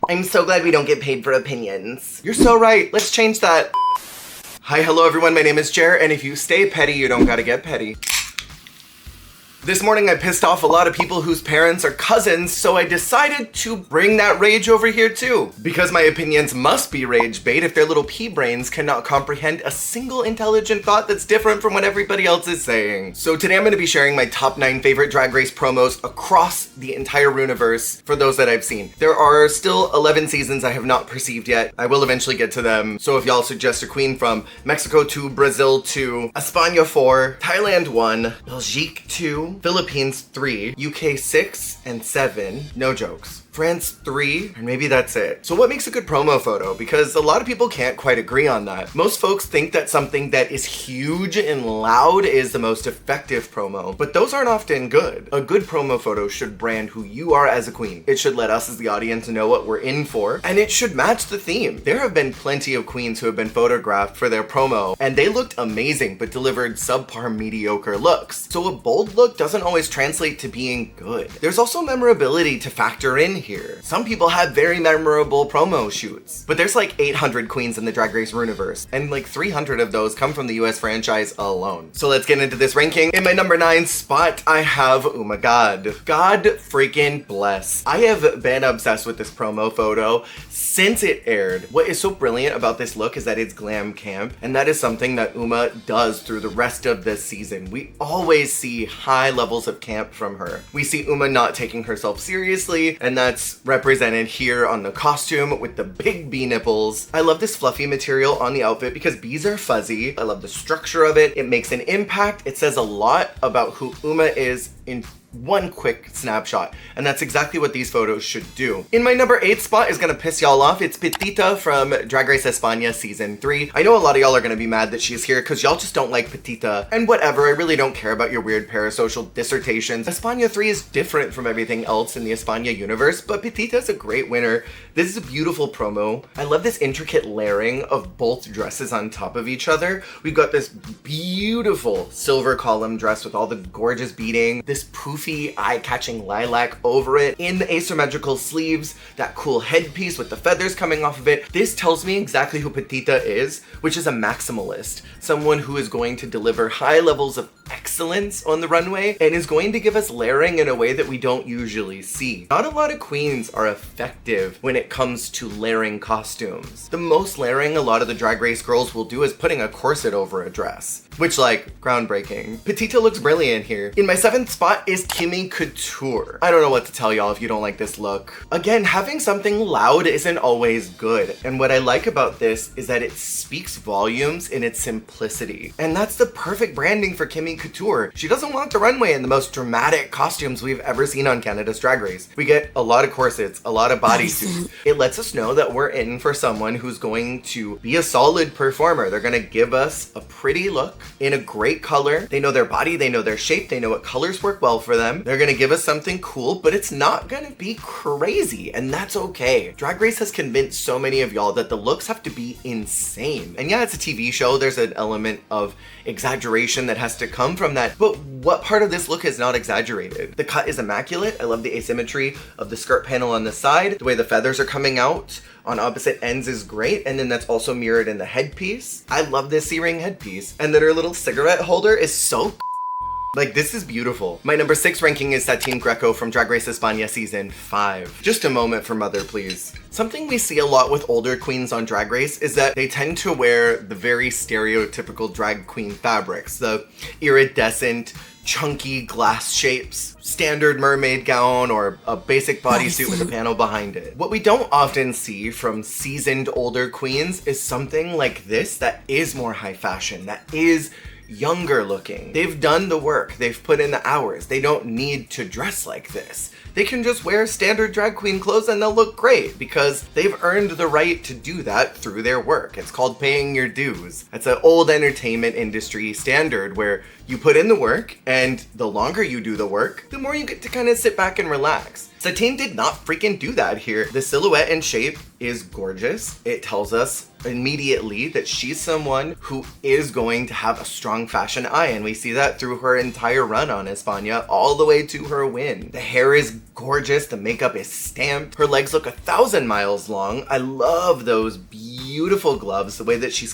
I'm so glad we don't get paid for opinions. You're so right. Let's change that. Hi, hello everyone. My name is Jer, and if you stay petty, you don't gotta get petty. This morning I pissed off a lot of people whose parents are cousins, so I decided to bring that rage over here too. Because my opinions must be rage bait if their little pea brains cannot comprehend a single intelligent thought that's different from what everybody else is saying. So today I'm going to be sharing my top 9 favorite Drag Race promos across the entire Rooniverse for those that I've seen. There are still 11 seasons I have not perceived yet. I will eventually get to them. So if y'all suggest a queen from Mexico 2, Brazil 2, España 4, Thailand 1, Belgique 2, Philippines 3, UK 6 and 7, no jokes. France 3, and maybe that's it. So what makes a good promo photo? Because a lot of people can't quite agree on that. Most folks think that something that is huge and loud is the most effective promo, but those aren't often good. A good promo photo should brand who you are as a queen. It should let us as the audience know what we're in for, and it should match the theme. There have been plenty of queens who have been photographed for their promo, and they looked amazing, but delivered subpar mediocre looks. So a bold look doesn't always translate to being good. There's also memorability to factor in here. Some people have very memorable promo shoots, but there's like 800 queens in the Drag Race Rooniverse, and like 300 of those come from the US franchise alone. So let's get into this ranking. In my number 9 spot, I have, oh my god, God freaking bless. I have been obsessed with this promo photo since it aired. What is so brilliant about this look is that it's glam camp, and that is something that Uma does through the rest of this season. We always see high levels of camp from her. We see Uma not taking herself seriously, and that's represented here on the costume with the big bee nipples. I love this fluffy material on the outfit because bees are fuzzy. I love the structure of it. It makes an impact. It says a lot about who Uma is in one quick snapshot, and that's exactly what these photos should do. In my number 8 spot is gonna piss y'all off. It's Petita from Drag Race España season 3. I know a lot of y'all are gonna be mad that she's here because y'all just don't like Petita, and whatever, I really don't care about your weird parasocial dissertations. España 3 is different from everything else in the España universe, but Petita's a great winner. This is a beautiful promo. I love this intricate layering of both dresses on top of each other. We've got this beautiful silver column dress with all the gorgeous beading, this poofy eye-catching lilac over it, in the asymmetrical sleeves, that cool headpiece with the feathers coming off of it. This tells me exactly who Petita is, which is a maximalist, someone who is going to deliver high levels of excellence on the runway and is going to give us layering in a way that we don't usually see. Not a lot of queens are effective when it comes to layering costumes. The most layering a lot of the Drag Race girls will do is putting a corset over a dress, which, like, groundbreaking. Petita looks brilliant here. In my 7th spot is Kimmy Couture. I don't know what to tell y'all if you don't like this look. Again, having something loud isn't always good, and what I like about this is that it speaks volumes in its simplicity, and that's the perfect branding for Kimmy Couture. She doesn't walk the runway in the most dramatic costumes we've ever seen on Canada's Drag Race. We get a lot of corsets, a lot of bodysuits. It lets us know that we're in for someone who's going to be a solid performer. They're gonna give us a pretty look in a great color. They know their body, they know their shape, they know what colors work well for them. They're gonna give us something cool, but it's not gonna be crazy, and that's okay. Drag Race has convinced so many of y'all that the looks have to be insane. And yeah, it's a TV show, there's an element of exaggeration that has to come from that, but what part of this look is not exaggerated? The cut is immaculate. I love the asymmetry of the skirt panel on the side. The way the feathers are coming out on opposite ends is great, and then that's also mirrored in the headpiece. I love this C-ring headpiece, and then her little cigarette holder is so like, this is beautiful. My number 6 ranking is Satine Greco from Drag Race España season 5. Just a moment for Mother, please. Something we see a lot with older queens on Drag Race is that they tend to wear the very stereotypical drag queen fabrics, the iridescent, chunky glass shapes, standard mermaid gown, or a basic bodysuit with a panel behind it. What we don't often see from seasoned older queens is something like this that is more high fashion, that is younger looking. They've done the work, they've put in the hours. They don't need to dress like this. They can just wear standard drag queen clothes and they'll look great because they've earned the right to do that through their work. It's called paying your dues. It's an old entertainment industry standard where you put in the work, and the longer you do the work, the more you get to kind of sit back and relax. Satine did not freaking do that here. The silhouette and shape is gorgeous. It tells us immediately that she's someone who is going to have a strong fashion eye, and we see that through her entire run on España all the way to her win. The hair is gorgeous, the makeup is stamped, her legs look 1,000 miles long. I love those beautiful gloves, the way that she's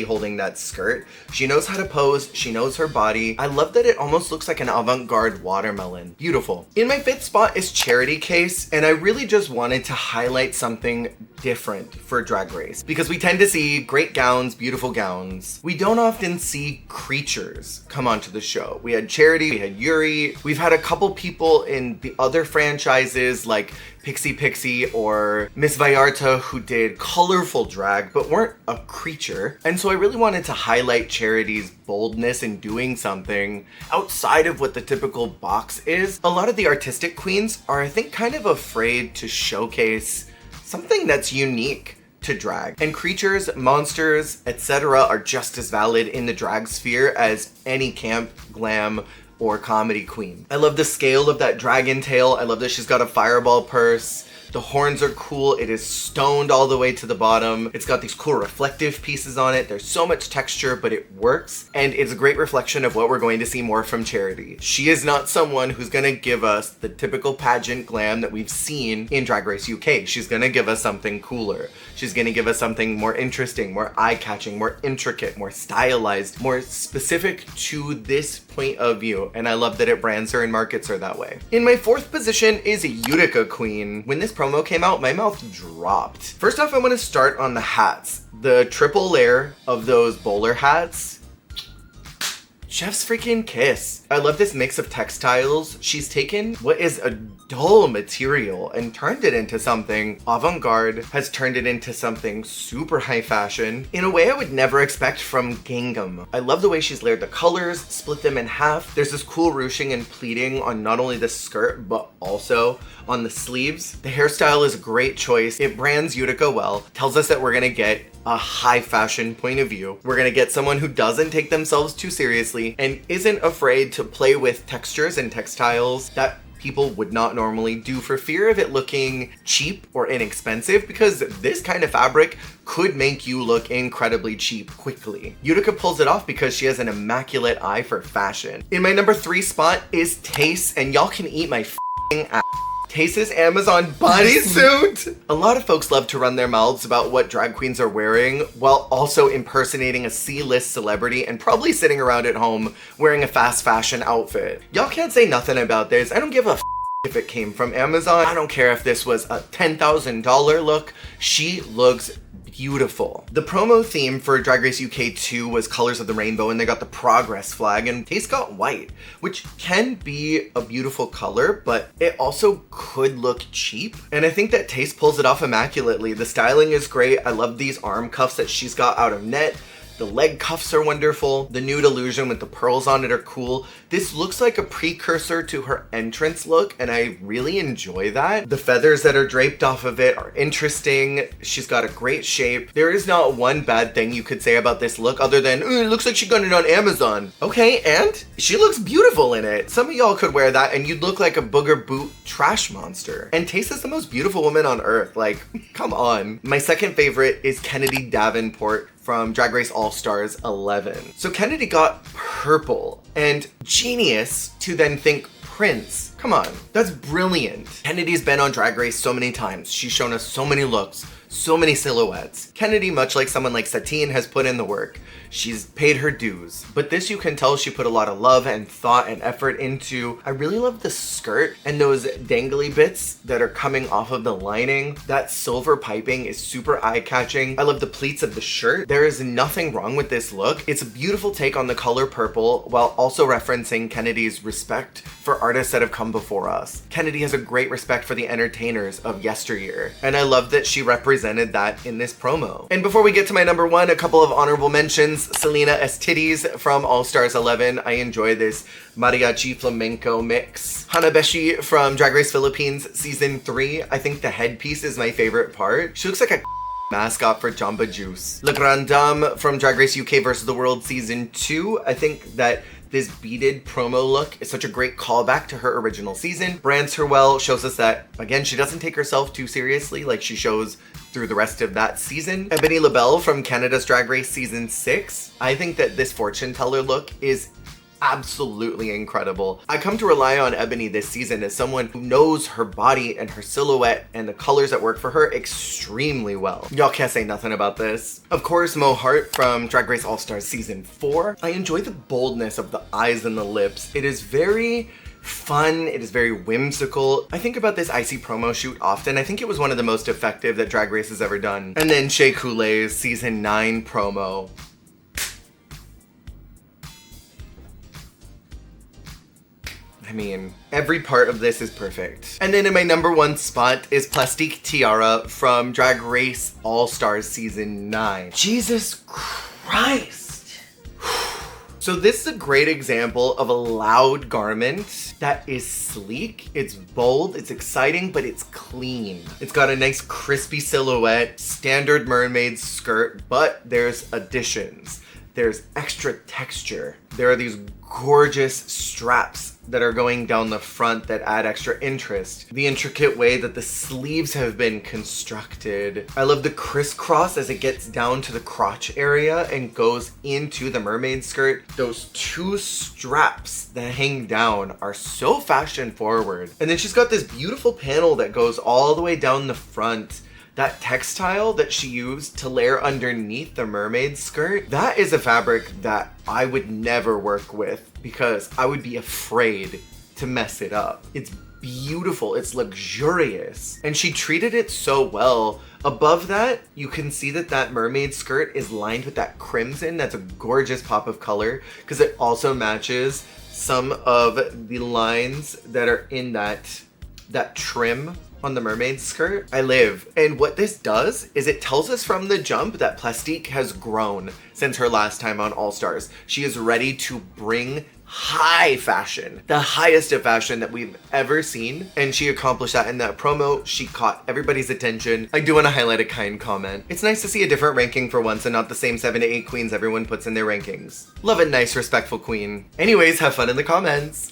holding that skirt. She knows how to pose, she knows her body. I love that it almost looks like an avant-garde watermelon. Beautiful. In my 5th spot is Charity Case, and I really just wanted to highlight something different for Drag Race because we tend to see great gowns, beautiful gowns. We don't often see creatures come onto the show. We had Charity, we had Yuri, we've had a couple people in the other franchises like Pixie or Miss Vallarta who did colorful drag but weren't a creature. And so I really wanted to highlight Charity's boldness in doing something outside of what the typical box is. A lot of the artistic queens are, I think, kind of afraid to showcase something that's unique to drag. And creatures, monsters, etc. are just as valid in the drag sphere as any camp, glam, or comedy queen. I love the scale of that dragon tail. I love that she's got a fireball purse. The horns are cool. It is stoned all the way to the bottom. It's got these cool reflective pieces on it. There's so much texture, but it works. And it's a great reflection of what we're going to see more from Charity. She is not someone who's gonna give us the typical pageant glam that we've seen in Drag Race UK. She's gonna give us something cooler. She's gonna give us something more interesting, more eye-catching, more intricate, more stylized, more specific to this point of view. And I love that it brands her and markets her that way. In my 4th position is Udica Queen. When this promo came out, my mouth dropped. First off, I want to start on the hats. The triple layer of those bowler hats. Chef's freaking kiss. I love this mix of textiles. She's taken what is a dull material and turned it into something avant-garde, has turned it into something super high fashion in a way I would never expect from Gingham. I love the way she's layered the colors, split them in half. There's this cool ruching and pleating on not only the skirt, but also on the sleeves. The hairstyle is a great choice. It brands Udica well, tells us that we're gonna get a high fashion point of view. We're gonna get someone who doesn't take themselves too seriously and isn't afraid to play with textures and textiles that people would not normally do for fear of it looking cheap or inexpensive, because this kind of fabric could make you look incredibly cheap quickly. Udica pulls it off because she has an immaculate eye for fashion. In my number 3 spot is Tayce, and y'all can eat my f***ing ass. Tayce's Amazon bodysuit! A lot of folks love to run their mouths about what drag queens are wearing while also impersonating a C-list celebrity and probably sitting around at home wearing a fast fashion outfit. Y'all can't say nothing about this. I don't give a f if it came from Amazon. I don't care if this was a $10,000 look. She looks beautiful. The promo theme for Drag Race UK 2 was colors of the rainbow, and they got the progress flag, and Tayce got white, which can be a beautiful color, but it also could look cheap. And I think that Tayce pulls it off immaculately. The styling is great. I love these arm cuffs that she's got out of net. The leg cuffs are wonderful. The nude illusion with the pearls on it are cool. This looks like a precursor to her entrance look, and I really enjoy that. The feathers that are draped off of it are interesting. She's got a great shape. There is not one bad thing you could say about this look other than, ooh, it looks like she got it on Amazon. Okay, and she looks beautiful in it. Some of y'all could wear that and you'd look like a booger boot trash monster. And Tayce is the most beautiful woman on earth. Like, come on. My second favorite is Kennedy Davenport from Drag Race All-Stars 11. So Kennedy got purple, and genius to then think Prince. Come on, that's brilliant. Kennedy's been on Drag Race so many times. She's shown us so many looks, so many silhouettes. Kennedy, much like someone like Satine, has put in the work. She's paid her dues. But this, you can tell she put a lot of love and thought and effort into. I really love the skirt and those dangly bits that are coming off of the lining. That silver piping is super eye-catching. I love the pleats of the shirt. There is nothing wrong with this look. It's a beautiful take on the color purple while also referencing Kennedy's respect for artists that have come before us. Kennedy has a great respect for the entertainers of yesteryear, and I love that she represented that in this promo. And before we get to my number 1, a couple of honorable mentions. Selena Titties from All Stars 11. I enjoy this mariachi flamenco mix. Hanabeshi from Drag Race Philippines Season 3. I think the headpiece is my favorite part. She looks like a mascot for Jamba Juice. La Grande Dame from Drag Race UK vs. the World Season 2. I think that This beaded promo look is such a great callback to her original season, brands her well, shows us that, again, she doesn't take herself too seriously like she shows through the rest of that season. Ebony LaBelle from Canada's Drag Race Season 6. I think that this fortune teller look is absolutely incredible. I come to rely on Ebony this season as someone who knows her body and her silhouette and the colors that work for her extremely well. Y'all can't say nothing about this. Of course, Mo Hart from Drag Race All-Stars Season 4. I enjoy the boldness of the eyes and the lips. It is very fun, it is very whimsical. I think about this icy promo shoot often. I think it was one of the most effective that Drag Race has ever done. And then Shea Coulee's Season 9 promo. I mean, every part of this is perfect. And then in my number 1 spot is Plastique Tiara from Drag Race All-Stars Season 9. Jesus Christ. So this is a great example of a loud garment that is sleek, it's bold, it's exciting, but it's clean. It's got a nice crispy silhouette, standard mermaid skirt, but there's additions. There's extra texture. There are these gorgeous straps that are going down the front that add extra interest. The intricate way that the sleeves have been constructed. I love the crisscross as it gets down to the crotch area and goes into the mermaid skirt. Those 2 straps that hang down are so fashion forward. And then she's got this beautiful panel that goes all the way down the front. That textile that she used to layer underneath the mermaid skirt, that is a fabric that I would never work with because I would be afraid to mess it up. It's beautiful, it's luxurious, and she treated it so well. Above that, you can see that that mermaid skirt is lined with that crimson. That's a gorgeous pop of color because it also matches some of the lines that are in that trim on the mermaid skirt. I live. And what this does is it tells us from the jump that Plastique has grown since her last time on All Stars. She is ready to bring high fashion, the highest of fashion that we've ever seen. And she accomplished that in that promo. She caught everybody's attention. I do want to highlight a kind comment. It's nice to see a different ranking for once and not the same 7 to 8 queens everyone puts in their rankings. Love a nice, respectful queen. Anyways, have fun in the comments.